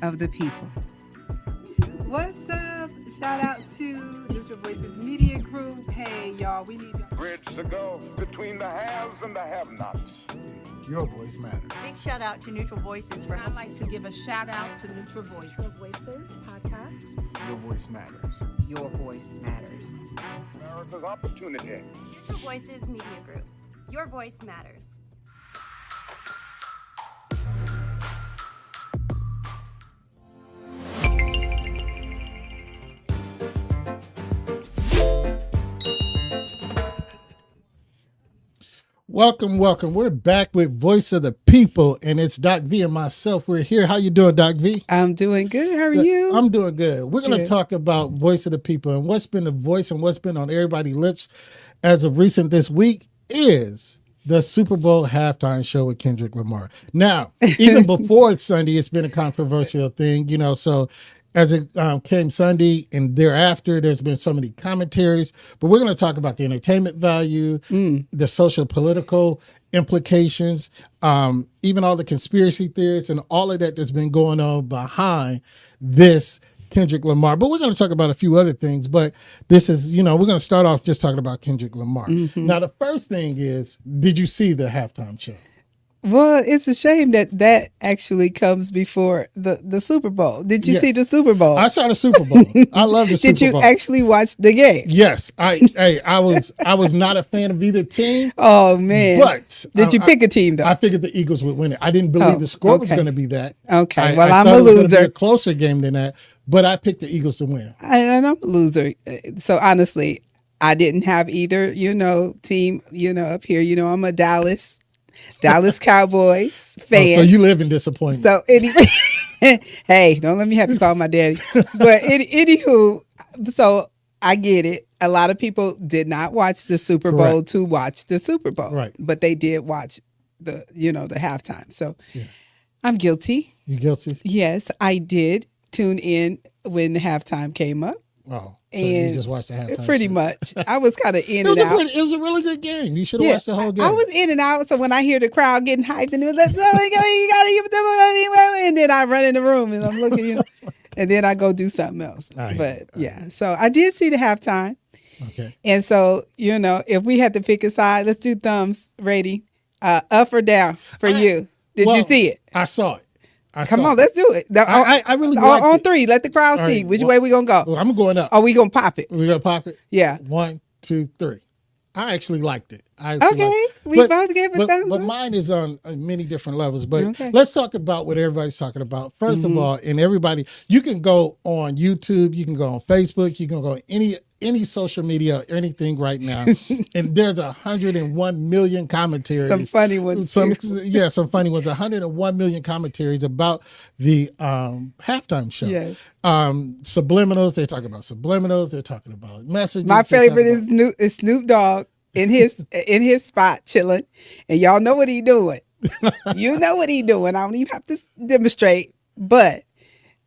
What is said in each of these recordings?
of the people. What's up? Shout out to Neutral Voices Media Group. Hey, y'all, we need y'all. Bridge the gulf between the haves and the have-nots. Your voice matters. Big shout out to Neutral Voices for I'd like to give a shout out to Neutral Voice. Neutral Voices podcast. Your voice matters. Your voice matters. America's opportunity. Neutral Voices Media Group. Your voice matters. Welcome. We're back with Voice of the People, and it's Doc V and myself. We're here. How you doing, Doc V? I'm doing good. How are you? I'm doing good. We're going to Good. talk about Voice of the People, and what's been the voice and what's been on everybody's lips as of recent this week is the Super Bowl halftime show with Kendrick Lamar. Now, even before it's Sunday, it's been a controversial thing, so as it came Sunday and thereafter, there's been so many commentaries, but we're going to talk about the entertainment value, the social political implications, even all the conspiracy theories and all of that that's been going on behind this Kendrick Lamar. But we're going to talk about a few other things, but this is, we're going to start off just talking about Kendrick Lamar. Now, the first thing is, did you see the halftime show? Well, it's a shame that actually comes before the Super Bowl. Did you Yes. see the Super Bowl? I saw the Super Bowl. I love the Super Did you Bowl. actually watch the game? Yes, I was not a fan of either team, Oh man! but Did you pick a team though? I figured the Eagles would win it. I didn't believe Oh, the score was okay. going to be that. Okay, I well, I'm thought a it was gonna be loser. a closer game than that, but I picked the Eagles to win. And I'm a loser. So honestly, I didn't have either, team, up here. I'm a Dallas Cowboys fan. So you live in disappointment. So anyway, hey, don't let me have to call my daddy. But anywho, so I get it. A lot of people did not watch the Super Bowl Correct. to watch the Super Bowl, Right. But they did watch the halftime. So I'm guilty. You guilty? Yes, I did tune in when the halftime came up. Oh, so you And just watched the halftime. Pretty show. much. I was kind of in It was, and out. it was a really good game. You should have Yeah, watched the whole game. I was in and out. So when I hear the crowd getting hyped and it was like, oh, you gotta give it to me, and then I run in the room and I'm looking, and then I go do something else. I hear But yeah, so I did see the halftime. Okay. And so, if we had to pick a side, let's do thumbs rating. Up or down for you. Did you Well, see it? I saw it. Come on, let's do it. I really liked on it. three. Let the crowd All see. right, Which well- way we gonna go? Well, I'm going up. Are we gonna pop it? We got to pop it? Yeah. 1, 2, 3. I actually liked it. I actually Okay, liked it. we both gave it thumbs But up. mine is on many different levels. But Okay. let's talk about what everybody's talking about. First of all, and everybody, you can go on YouTube, you can go on Facebook, you can go on any social media or anything right now, and there's 101 million commentaries. Some funny ones. Some too. some funny ones. 101 million commentaries about the halftime show. Yes. Subliminals. They talk about subliminals. They're talking about messages. My they're talking favorite is Snoop Dogg in his spot chilling, and y'all know what he doing. You know what he doing. I don't even have to demonstrate, but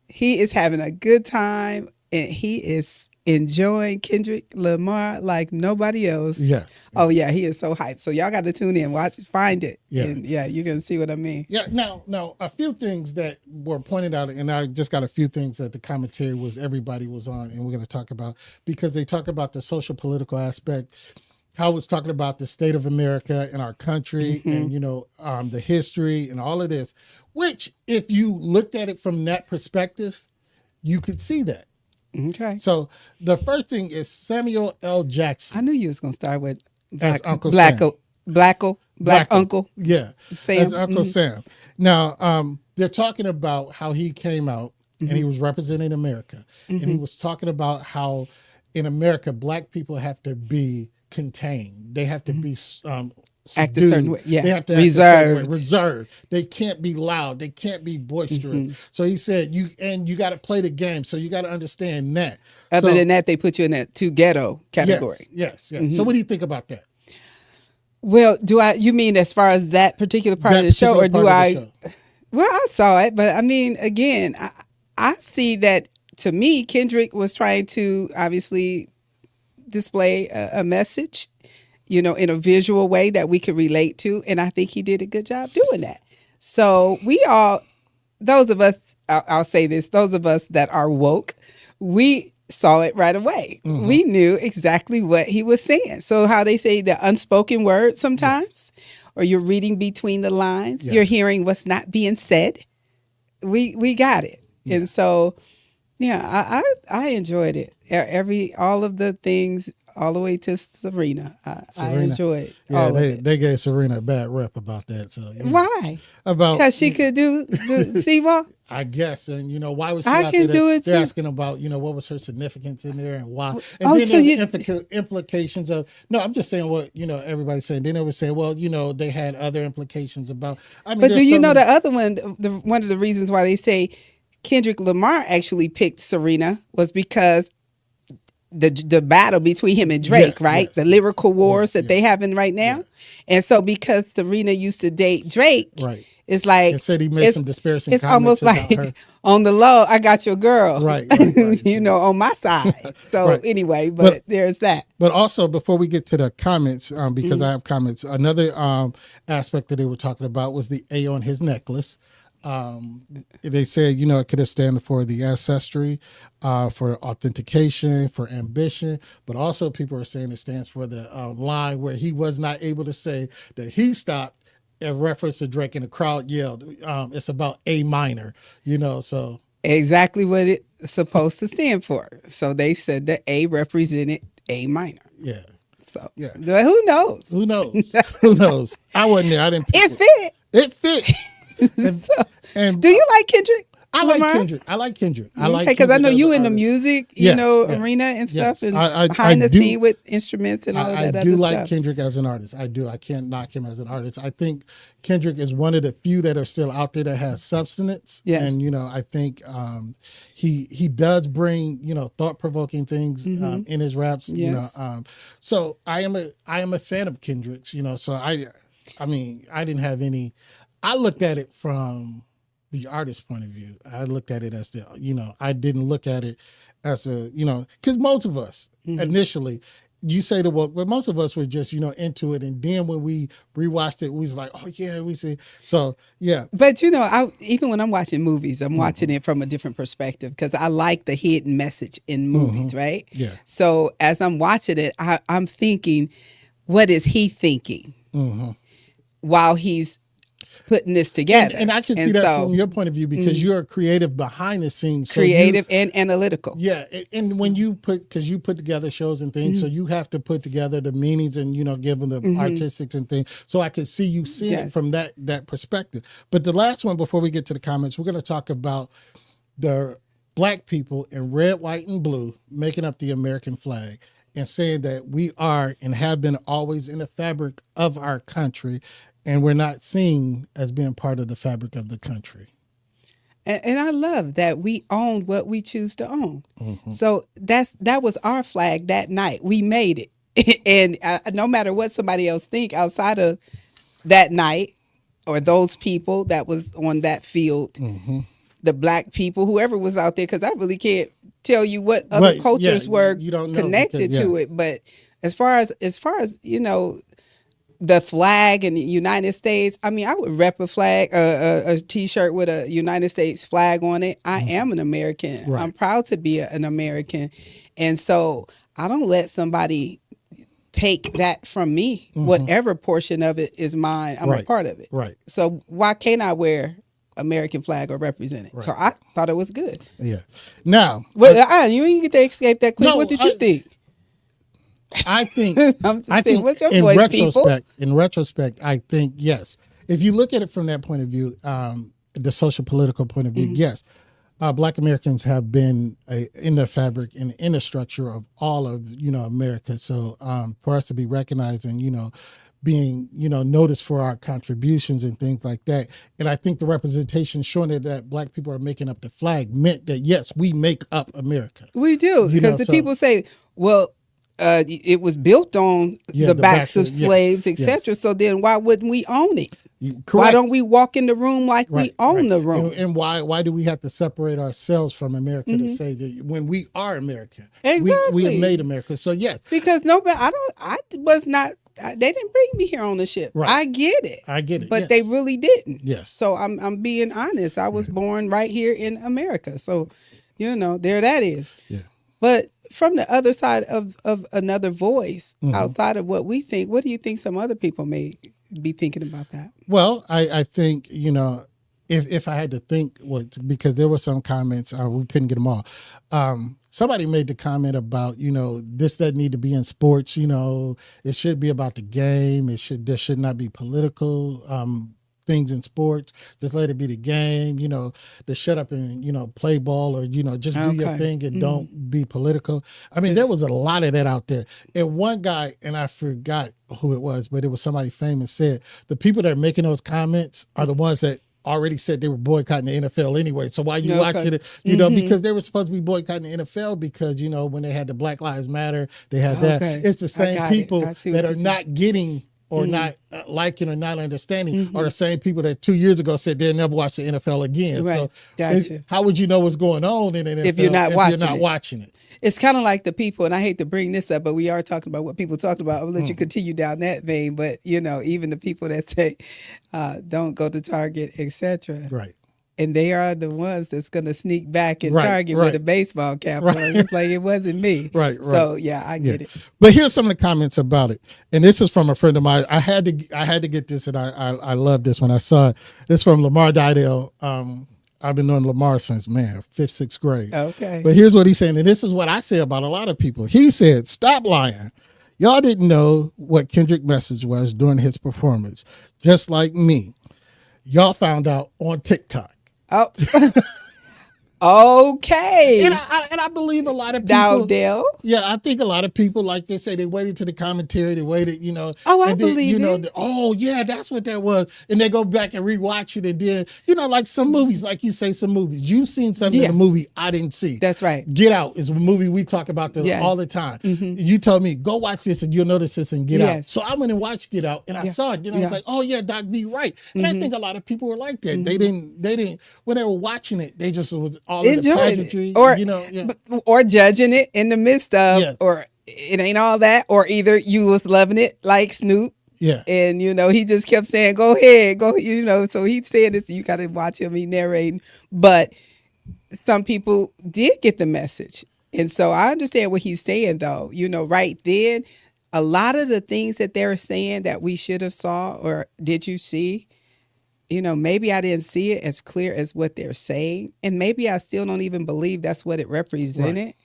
he is having a good time, and he is enjoying Kendrick Lamar like nobody else. Yes. Oh yeah, he is so hyped. So y'all got to tune in, watch it, find it. Yeah. And yeah, you're gonna see what I mean. Yeah. Now, a few things that were pointed out, and I just got a few things that the commentary was everybody was on, and we're going to talk about because they talk about the social political aspect. How it's talking about the state of America and our country, and the history and all of this. Which, if you looked at it from that perspective, you could see that. Okay. So the first thing is Samuel L. Jackson. I knew you was gonna start with As Uncle Black Sam. Black Black Uncle. Yeah, Sam. that's Uncle Sam. Now, they're talking about how he came out and he was representing America, and he was talking about how in America Black people have to be contained. They have to be Act a certain subdued. way. Yeah. They have to act a certain way. Reserved. Reserved. They can't be loud. They can't be boisterous. So he said, you got to play the game. So you got to understand that. Other So- than that, they put you in that too ghetto category. Yes. So what do you think about that? Well, you mean as far as that particular part of the show, or do I? Well, I saw it, but I mean, again, I see that to me, Kendrick was trying to obviously display a message, in a visual way that we could relate to. And I think he did a good job doing that. So we all those of us, I'll say this, those of us that are woke, we saw it right away. We knew exactly what he was saying. So how they say the unspoken word sometimes, or you're reading between the lines, you're hearing what's not being said. We got it. Yeah. And so, yeah, I enjoyed it. All of the things, all the way to Serena. I enjoyed yeah, all of it. They gave Serena a bad rep about that. So why? Because she could do the C-ball? I guess. And, why was she I out can there? do it They're too. asking about, what was her significance in there and why. And then so there's implications of, no, I'm just saying what, everybody's saying. Then they were saying, well, they had other implications about. I mean, but do you know the other one, one of the reasons why they say Kendrick Lamar actually picked Serena was because the battle between him and Drake, right? The lyrical wars that they having right now. Yeah. And so because Serena used to date Drake, right. It's like, it said he made some disparaging it's comments almost like her. On the low, I got your girl, right. on my side. So anyway, but there's that. But also, before we get to the comments, because I have comments, another aspect that they were talking about was the A on his necklace. They said, it could have stand for the ancestry, for authentication, for ambition, but also people are saying it stands for the line where he was not able to say that he stopped in reference to Drake and the crowd yelled. It's about A minor, so. Exactly what it's supposed to stand for. So they said that A represented A minor. Yeah. So who knows? Who knows? Who knows? I wasn't there. I didn't pick it. It fit. And do you like Kendrick? I like Kendrick. I like Kendrick. Because I know you in the music, arena and stuff, and behind the scene with instruments and all of that other stuff. I do like Kendrick as an artist. I do. I can't knock him as an artist. I think Kendrick is one of the few that are still out there that has substance. Yes. And I think he does bring thought provoking things in his raps. Yes. So I am a fan of Kendrick's. So I didn't have any. I looked at it from the artist's point of view. I looked at it as I didn't look at it as because most of us initially, you say the woke, but most of us were just, into it. And then when we rewatched it, we was like, oh yeah, we see. So yeah. But even when I'm watching movies, I'm watching it from a different perspective because I like the hidden message in movies, right? Yeah. So as I'm watching it, I'm thinking, what is he thinking while he's putting this together? And I can see that from your point of view because you're creative behind the scenes. So creative and analytical. Yeah. And when you put together shows and things, so you have to put together the meanings and, give them the artistics and things. So I can see you seeing it from that perspective. But the last one, before we get to the comments, we're going to talk about the Black people in red, white, and blue making up the American flag and saying that we are and have been always in the fabric of our country. And we're not seen as being part of the fabric of the country. And I love that we own what we choose to own. So that was our flag that night. We made it. And no matter what somebody else think outside of that night or those people that was on that field, the Black people, whoever was out there, because I really can't tell you what other cultures were connected to it. But as far as the flag in the United States, I would rep a flag, a T-shirt with a United States flag on it. I am an American. Right. I'm proud to be an American. And so I don't let somebody take that from me. Whatever portion of it is mine, I'm a part of it. Right. So why can't I wear American flag or represent it? Right. So I thought it was good. Yeah. Now. Well, you didn't get to escape that quick. No, what did you think? I think, what's your voice, in retrospect, I think, yes. If you look at it from that point of view, the social political point of view, yes, Black Americans have been in the fabric and in the structure of all of, America. So for us to be recognized and, being, noticed for our contributions and things like that. And I think the representation showing that Black people are making up the flag meant that, yes, we make up America. We do. Because people say, well, it was built on the backs of slaves, etc. Yes. So then why wouldn't we own it? Correct. Why don't we walk in the room like we own the room? And why do we have to separate ourselves from America to say that when we are America, exactly. we have made America? So yes, because I was not they didn't bring me here on the ship. Right. I get it. But yes. they really didn't. Yes. So I'm being honest. I was born right here in America. So, there that is. Yeah. But from the other side of another voice, outside of what we think, what do you think some other people may be thinking about that? Well, I think, if I had to think, because there were some comments, we couldn't get them all. Somebody made the comment about, this doesn't need to be in sports. It should be about the game. There should not be political things in sports. Just let it be the game. To shut up and play ball, or just do your thing and don't be political. I mean, there was a lot of that out there. And one guy, and I forgot who it was, but it was somebody famous, said the people that are making those comments are the ones that already said they were boycotting the NFL anyway. So why you watching it? Because they were supposed to be boycotting the NFL because, when they had the Black Lives Matter, they had that. It's the same people that are not getting or not liking or not understanding are the same people that 2 years ago said they'll never watch the NFL again. Right. So how would you know what's going on in the NFL if you're not watching it? It's kind of like the people, and I hate to bring this up, but we are talking about what people talking about. I'll let you continue down that vein. But, even the people that say, don't go to Target, etc. Right. And they are the ones that's going to sneak back in Target with a baseball cap on. It's like, it wasn't me. Right. So, I get it. But here's some of the comments about it. And this is from a friend of mine. I had to get this, and I love this when I saw it. This is from Lamar Didell. I've been knowing Lamar since, 5th, 6th grade. Okay. But here's what he's saying, and this is what I say about a lot of people. He said, stop lying. Y'all didn't know what Kendrick's message was during his performance. Just like me. Y'all found out on TikTok. Oh, okay. And I believe a lot of people. Dowdell. Yeah, I think a lot of people, like they say, they waited to the commentary. They waited, Oh, I and then, believe it. Oh, yeah, that's what that was. And they go back and rewatch it. And then, like some movies, like you say, some movies. You've seen something in the movie I didn't see. That's right. Get Out is a movie we talk about all the time. You told me, go watch this and you'll notice this and Get Out. So I went and watched Get Out and I saw it. Then I was like, oh, yeah, Doc B, right. And I think a lot of people were like that. They didn't, when they were watching it, they just was all in the pageantry. Or judging it in the midst of, or it ain't all that, or either you was loving it like Snoop. Yeah. And, he just kept saying, go ahead, go, so he said it, so you got to watch him, he narrating. But some people did get the message. And so I understand what he's saying, though. Right then, a lot of the things that they're saying that we should have saw, or did you see? Maybe I didn't see it as clear as what they're saying. And maybe I still don't even believe that's what it represented. Right.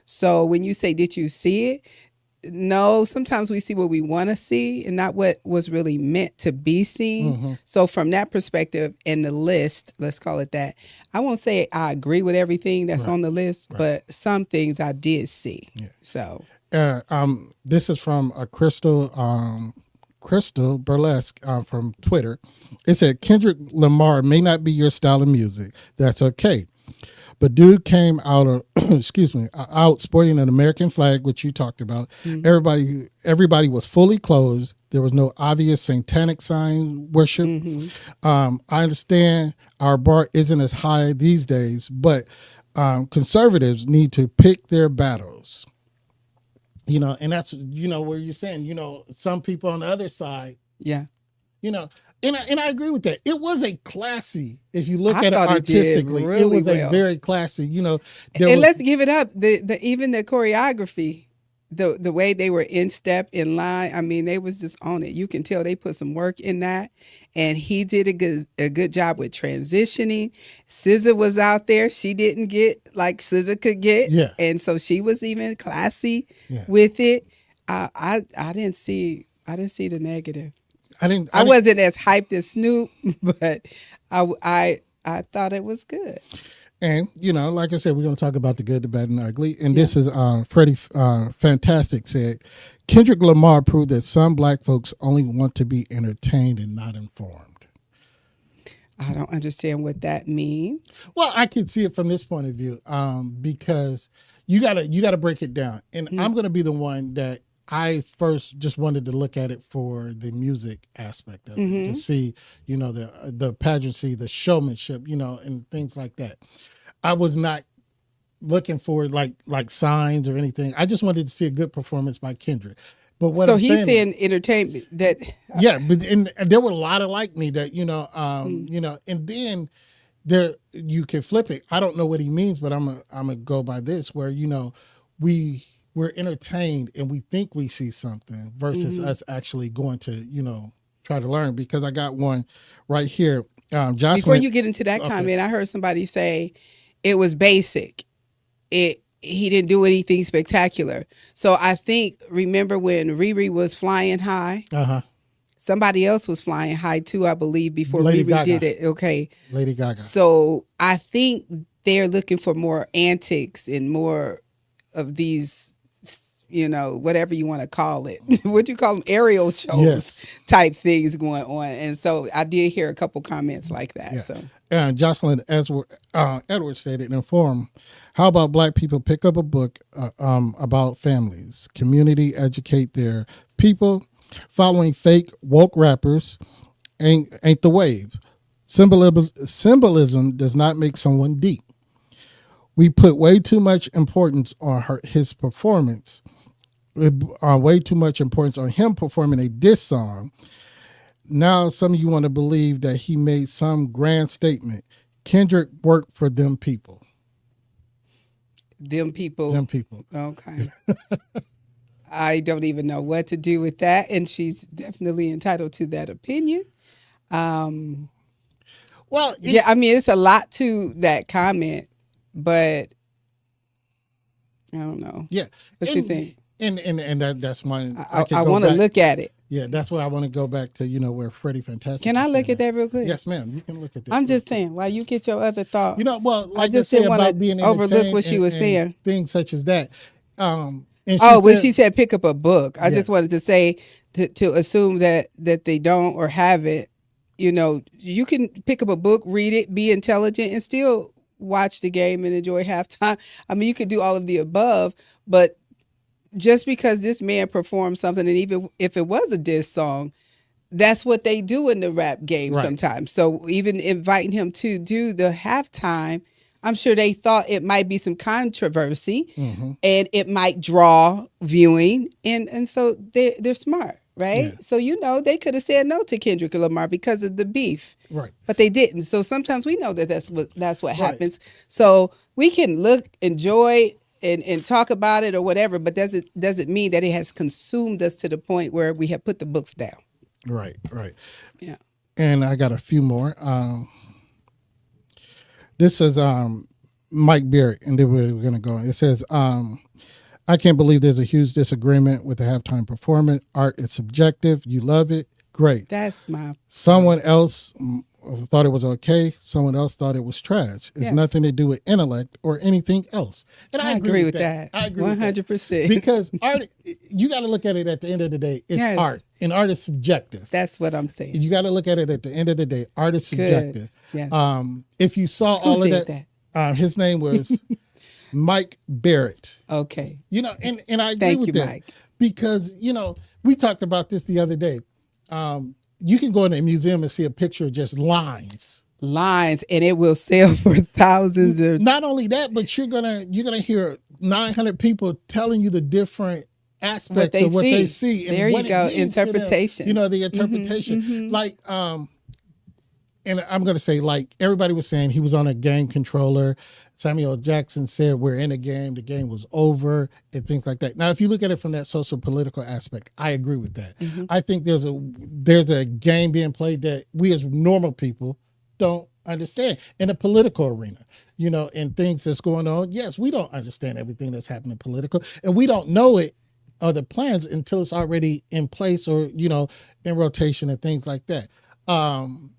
So when you say, did you see it? No, sometimes we see what we want to see and not what was really meant to be seen. So from that perspective and the list, let's call it that, I won't say I agree with everything that's on the list, but some things I did see. Yeah. So this is from Crystal Burlesque from Twitter. It said, Kendrick Lamar may not be your style of music. That's okay. But dude came out out sporting an American flag, which you talked about. Everybody was fully clothed. There was no obvious satanic sign worship. I understand our bar isn't as high these days, but conservatives need to pick their battles. And that's, where you're saying, some people on the other side. Yeah. And I agree with that. It was a classy, if you look at it artistically, it was a very classy, and let's give it up. Even the choreography, the way they were in step, in line, I mean, they was just on it. You can tell they put some work in that. And he did a good job with transitioning. SZA was out there. She didn't get like SZA could get. Yeah. And so she was even classy with it. I didn't see the negative. I wasn't as hyped as Snoop, but I thought it was good. And, like I said, we're going to talk about the good, the bad, and the ugly. And this is Freddie Fantastic said, Kendrick Lamar proved that some black folks only want to be entertained and not informed. I don't understand what that means. Well, I can see it from this point of view because you gotta break it down. And I'm going to be the one that I first just wanted to look at it for the music aspect of it, to see, the pageantry, the showmanship, and things like that. I was not looking for like signs or anything. I just wanted to see a good performance by Kendrick. But what So I'm he's saying, saying entertainment that yeah, but and there were a lot of like me that and then there you can flip it. I don't know what he means, but I'm gonna go by this where we're entertained and we think we see something versus us actually going to try to learn. Because I got one right here. Jocelyn, before you get into that Okay. comment, I heard somebody say it was basic. He didn't do anything spectacular. So I think, remember when Riri was flying high? Somebody else was flying high too, I believe, before Lady Riri Gaga. did it. Okay. Lady Gaga. So I think they're looking for more antics and more of these, whatever you want to call it. What do you call them? Aerial shows Yes. type things going on. And so I did hear a couple comments like that. Yeah. So And Jocelyn Edwards stated in Forum, how about black people pick up a book about families, community, educate their people? Following fake woke rappers ain't the wave. Symbolism does not make someone deep. We put way too much importance on his performance, way too much importance on him performing a diss song. Now some of you want to believe that he made some grand statement. Kendrick worked for them people. them people. Them people. Okay. I don't even know what to do with that. And she's definitely entitled to that opinion. Well, Yeah, I mean, it's a lot to that comment, but I don't know. yeah. What you think? And that's one. I want to look at it. Yeah, that's why I want to go back to where Freddie Fantastic. Can I is look saying at that real quick? Yes, ma'am. You can look at that. I'm just saying, while you get your other thought. Well, like I just say didn't want about being to overlook entertained what she was and saying. things such as that. And When she said pick up a book, I Yeah. just wanted to say to assume that they don't or haven't. You can pick up a book, read it, be intelligent, and still watch the game and enjoy halftime. I mean, you could do all of the above, but just because this man performed something, and even if it was a diss song, that's what they do in the rap game Right. sometimes. So even inviting him to do the halftime, I'm sure they thought it might be some controversy and it might draw viewing. And so they're smart, right? Yeah. So, they could have said no to Kendrick Lamar because of the beef. Right. But they didn't. So sometimes we know that that's what happens. So we can look, enjoy, and talk about it or whatever, but doesn't mean that it has consumed us to the point where we have put the books down. Right. Yeah. And I got a few more. This is Mike Barrett, and then we're going to go. It says, I can't believe there's a huge disagreement with the halftime performance. Art is subjective. You love it. Great. That's my Someone else thought it was okay. Someone else thought it was trash. It's Yes. nothing to do with intellect or anything else. And I agree with that. I agree with that. 100%. Because art, you got to look at it at the end of the day. It's Yes. art, and art is subjective. That's what I'm saying. You got to look at it at the end of the day. Art is subjective. Yes. If you saw all of said that, his name was Mike Barrett. Okay. And I agree Thank with you, that Mike. because we talked about this the other day. You can go in a museum and see a picture of just lines. Lines, and it will sell for thousands of. Not only that, but you're gonna hear 900 people telling you the different aspects they of what they see. see. And There you what it go, means to them. interpretation. The interpretation. Like, and I'm gonna say, like everybody was saying, he was on a game controller. Samuel Jackson said, "We're in a game. The game was over," and things like that. Now, if you look at it from that social political aspect, I agree with that. I think there's a game being played that we as normal people don't understand in the political arena, and things that's going on. Yes, we don't understand everything that's happening political, and we don't know it or the plans until it's already in place or in rotation and things like that. And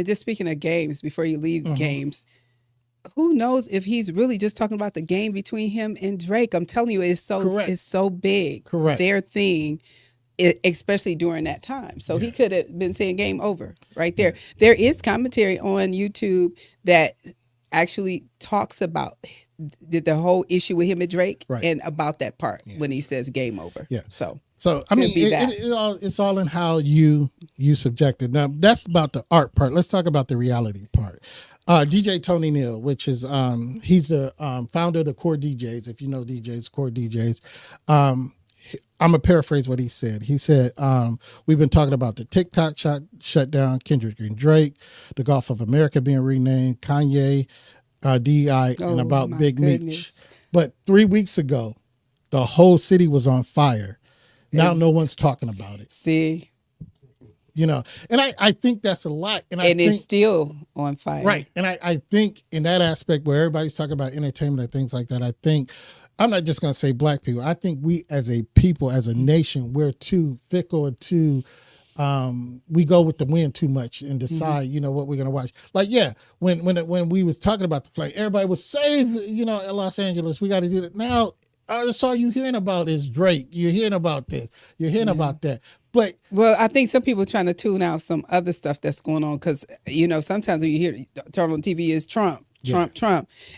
just speaking of games, before you leave games, who knows if he's really just talking about the game between him and Drake? I'm telling you, it's so big. Correct. Their thing, especially during that time. So he could have been saying game over right there. Yeah. There is commentary on YouTube that actually talks about the whole issue with him and Drake and about that part when he says game over. Yeah. So I mean, it's all in how you subject it. Now, that's about the art part. Let's talk about the reality part. DJ Tony Neal, which is he's the founder of the Core DJs. If you know DJs, Core DJs. I'm going to paraphrase what he said. He said, we've been talking about the TikTok shutdown, Kendrick and Drake, the Gulf of America being renamed, Kanye, DEI, and about Big Meech. But 3 weeks ago, the whole city was on fire. Now no one's talking about it. See? You know, and I think that's a lot. And it's still on fire. Right. And I think in that aspect where everybody's talking about entertainment and things like that, I think, I'm not just going to say black people. I think we as a people, as a nation, we're too fickle and too, we go with the wind too much and decide, you know, what we're going to watch. Like, yeah, when we was talking about the flame, everybody was saying, you know, in Los Angeles, we got to do that. Now, that's all you're hearing about is Drake. You're hearing about this. You're hearing about that. But I think some people are trying to tune out some other stuff that's going on because, you know, sometimes when you hear turn on TV is Trump.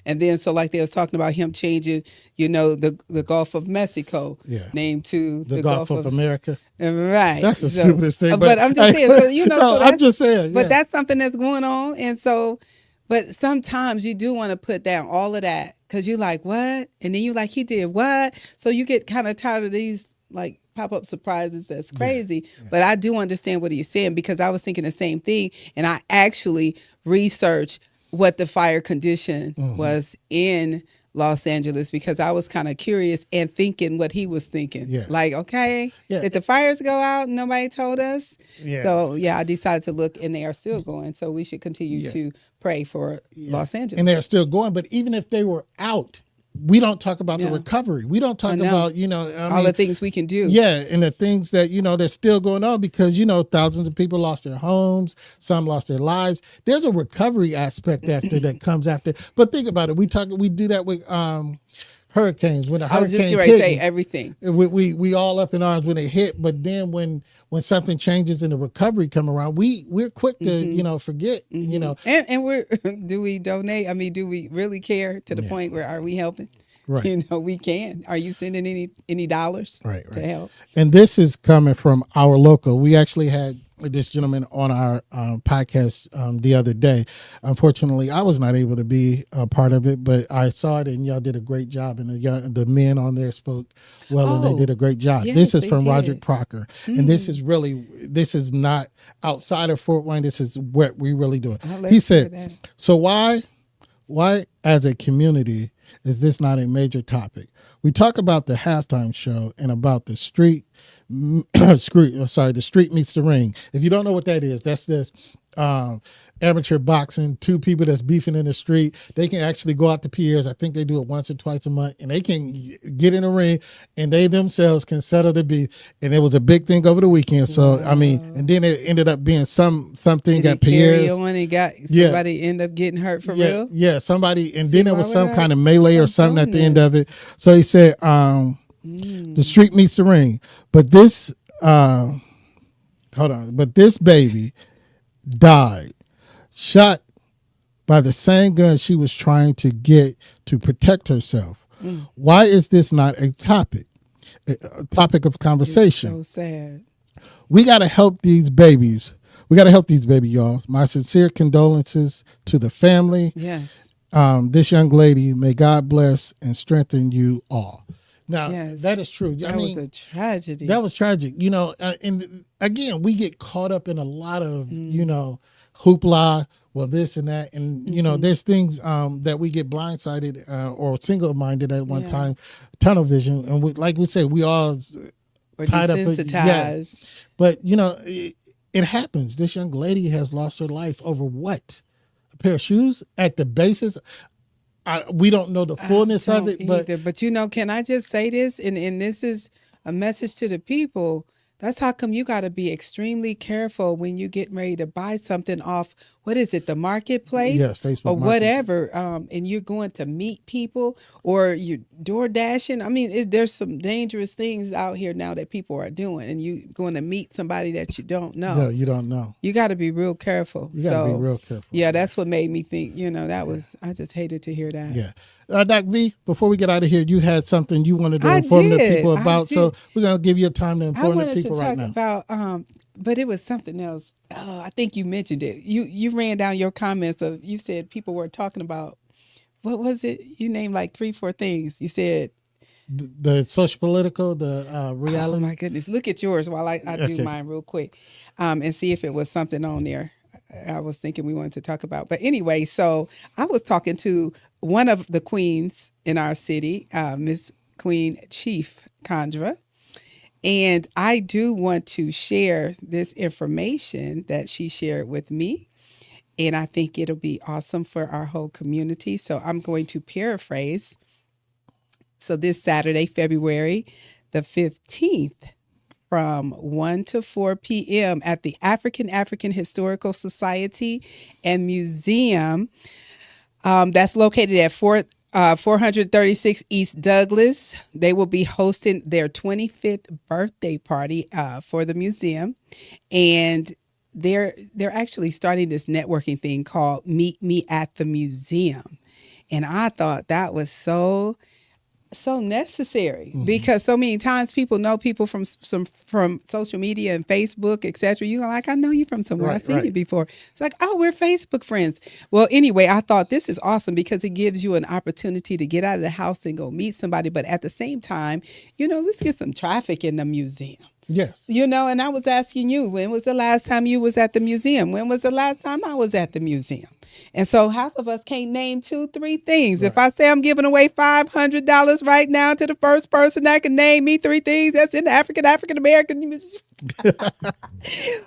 And then so like they was talking about him changing, you know, the Gulf of Mexico name to the Gulf of America. Right. That's the stupidest thing. But I'm just saying, you know, no, I'm just saying. But that's something that's going on. And so, but sometimes you do want to put down all of that because you're like, what? And then you like, he did what? So you get kind of tired of these like pop-up surprises. That's crazy. But I do understand what he's saying because I was thinking the same thing. And I actually researched what the fire condition was in Los Angeles because I was kind of curious and thinking what he was thinking. Yeah. Like, okay, did the fires go out and nobody told us? Yeah. So, I decided to look and they are still going. So we should continue to pray for Los Angeles. And they're still going. But even if they were out, we don't talk about the recovery. We don't talk about, you know, all the things we can do. Yeah, and the things that, you know, that's still going on because, you know, thousands of people lost their homes. Some lost their lives. There's a recovery aspect after that comes after. But think about it. We do that with hurricanes. When the hurricanes hit, say everything. We all up in arms when it hit. But then when something changes and the recovery come around, we're quick to, you know, forget, you know. And we're, do we donate? I mean, do we really care to the point where are we helping? Right. You know, we can. Are you sending any dollars to help? And this is coming from our local. We actually had this gentleman on our podcast the other day. Unfortunately, I was not able to be a part of it, but I saw it and y'all did a great job. And the men on there spoke well and they did a great job. Yes, this is from Roderick Proctor. And this is not outside of Fort Wayne. This is what we really doing. He said, so why as a community is this not a major topic? We talk about the halftime show and about the street meets the ring. If you don't know what that is, that's the amateur boxing, two people that's beefing in the street. They can actually go out to piers. I think they do it once or twice a month, and they can get in the ring and they themselves can settle the beef. And it was a big thing over the weekend. So I mean, and then it ended up being something at piers. And got somebody end up getting hurt for real. Yeah, somebody, and then there was some kind of melee or something at the end of it. So he said, the street meets the ring, but this this baby died, shot by the same gun she was trying to get to protect herself. Why is this not a topic of conversation? It's so sad. We got to help these babies. We got to help these baby y'all. My sincere condolences to the family. Yes. This young lady, may God bless and strengthen you all. Now, that is true. That was a tragedy. That was tragic. You know, and again, we get caught up in a lot of, you know, hoopla, well, this and that. And, you know, there's things that we get blindsided or single-minded at one time, tunnel vision. And like we say, we all tied up. Desensitized. But, you know, it happens. This young lady has lost her life over what? A pair of shoes at the basis. We don't know the fullness of it, but you know, can I just say this? And this is a message to the people. That's how come you got to be extremely careful when you get ready to buy something off. What is it? The marketplace? Yes, Facebook or whatever. And you're going to meet people or you're door dashing. I mean, there's some dangerous things out here now that people are doing, and you going to meet somebody that you don't know. No, you don't know. You got to be real careful. You got to be real careful. Yeah, that's what made me think. You know, that was. I just hated to hear that. Yeah, Doc V. Before we get out of here, you had something you wanted to inform the people about. So we're gonna give you a time to inform the people right now. About but it was something else. I think you mentioned it. You ran down your comments of, you said people were talking about, what was it? You named like 3-4 things. You said the social political, the reality. Oh my goodness! Look at yours while I do Okay. mine real quick, and see if it was something on there. I was thinking we wanted to talk about, but anyway, so I was talking to one of the queens in our city, Miss Queen Chief Condra, and I do want to share this information that she shared with me. And I think it'll be awesome for our whole community. So I'm going to paraphrase. So this Saturday, February the 15th, from 1 to 4 p.m. at the African Historical Society and Museum. That's located at 436 East Douglas. They will be hosting their 25th birthday party for the museum. And they're actually starting this networking thing called Meet Me at the Museum. And I thought that was so necessary because so many times people know people from social media and Facebook, etc. You're like, I know you from somewhere. I've seen you before. It's like, oh, we're Facebook friends. Well, anyway, I thought this is awesome because it gives you an opportunity to get out of the house and go meet somebody. But at the same time, let's get some traffic in the museum. Yes. And I was asking you, when was the last time you was at the museum? When was the last time I was at the museum? And so half of us can't name 2-3 things. Right. If I say I'm giving away $500 right now to the first person that can name me 3 things that's in the African American Museum,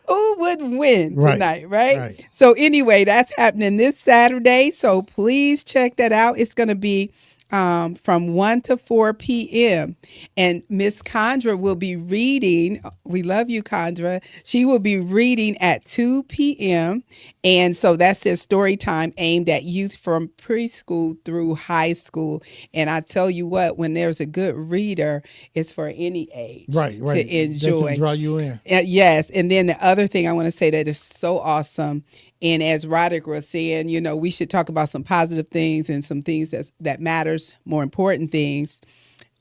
who would win tonight, right? So anyway, that's happening this Saturday. So please check that out. It's going to be from 1 to 4 p.m. And Miss Condra will be reading. We love you, Condra. She will be reading at 2 p.m. And so that says story time aimed at youth from preschool through high school. And I tell you what, when there's a good reader, it's for any age to enjoy. They can draw you in. Yes. And then the other thing I want to say that is so awesome. And as Roderick was saying, we should talk about some positive things and some things that matters, more important things,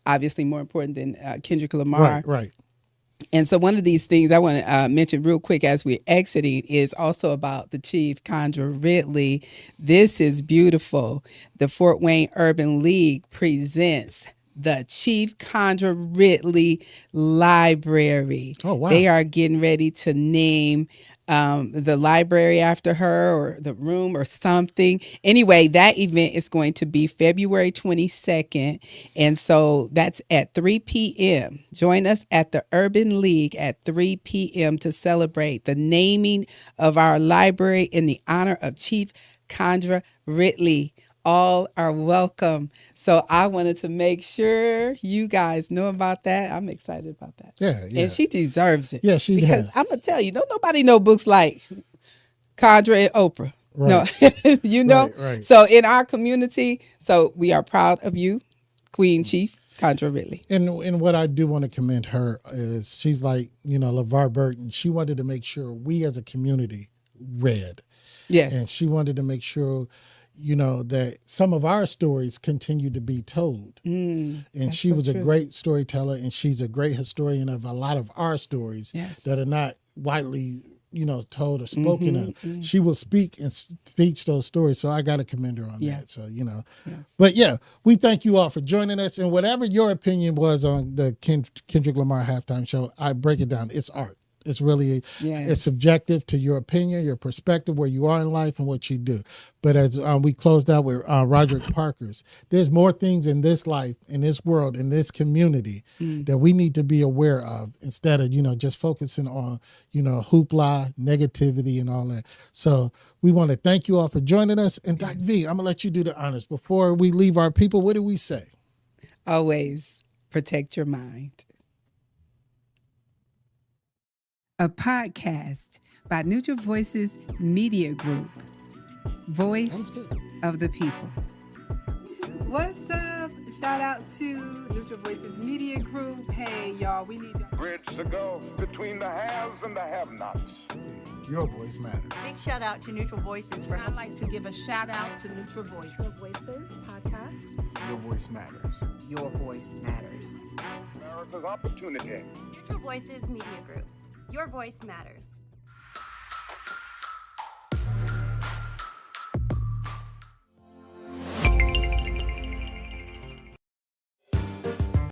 obviously more important than Kendrick Lamar. Right. And so one of these things I want to mention real quick as we're exiting is also about the Chief, Condra Ridley. This is beautiful. The Fort Wayne Urban League presents the Chief Condra Ridley Library. Oh, wow. They are getting ready to name the library after her, or the room or something. Anyway, that event is going to be February 22nd. And so that's at 3 p.m. Join us at the Urban League at 3 p.m. to celebrate the naming of our library in the honor of Chief Condra Ridley. All are welcome. So I wanted to make sure you guys know about that. I'm excited about that. Yeah. And she deserves it. Yeah, she because has. I'm going to tell you, don't nobody know books like Condra and Oprah. Right. No, Right. So in our community, so we are proud of you, Queen Chief Condra Ridley. And what I do want to commend her is she's like, LeVar Burton. She wanted to make sure we as a community read. Yes. And she wanted to make sure that some of our stories continue to be told. And she was a great storyteller, and she's a great historian of a lot of our stories that are not widely, told or spoken of. She will speak and teach those stories. So I got to commend her on that. So, But yeah, we thank you all for joining us. And whatever your opinion was on the Kendrick Lamar halftime show, I break it down. It's art. It's really, it's subjective to your opinion, your perspective, where you are in life and what you do. But as we closed out with Roderick Parker's, there's more things in this life, in this world, in this community that we need to be aware of instead of, just focusing on, hoopla, negativity and all that. So we want to thank you all for joining us. And Dr. V, I'm going to let you do the honors. Before we leave our people, what do we say? Always protect your mind. A podcast by Neutral Voices Media Group. Voice of the people. What's up? Shout out to Neutral Voices Media Group. Hey, y'all, we need to Bridge the gulf between the haves and the have-nots. Your voice matters. Big shout out to Neutral Voices for I'd like to give a shout out to Neutral Voice. Neutral Voices podcast. Your voice matters. Your Voice Matters. America's opportunity. Neutral Voices Media Group. Your voice matters.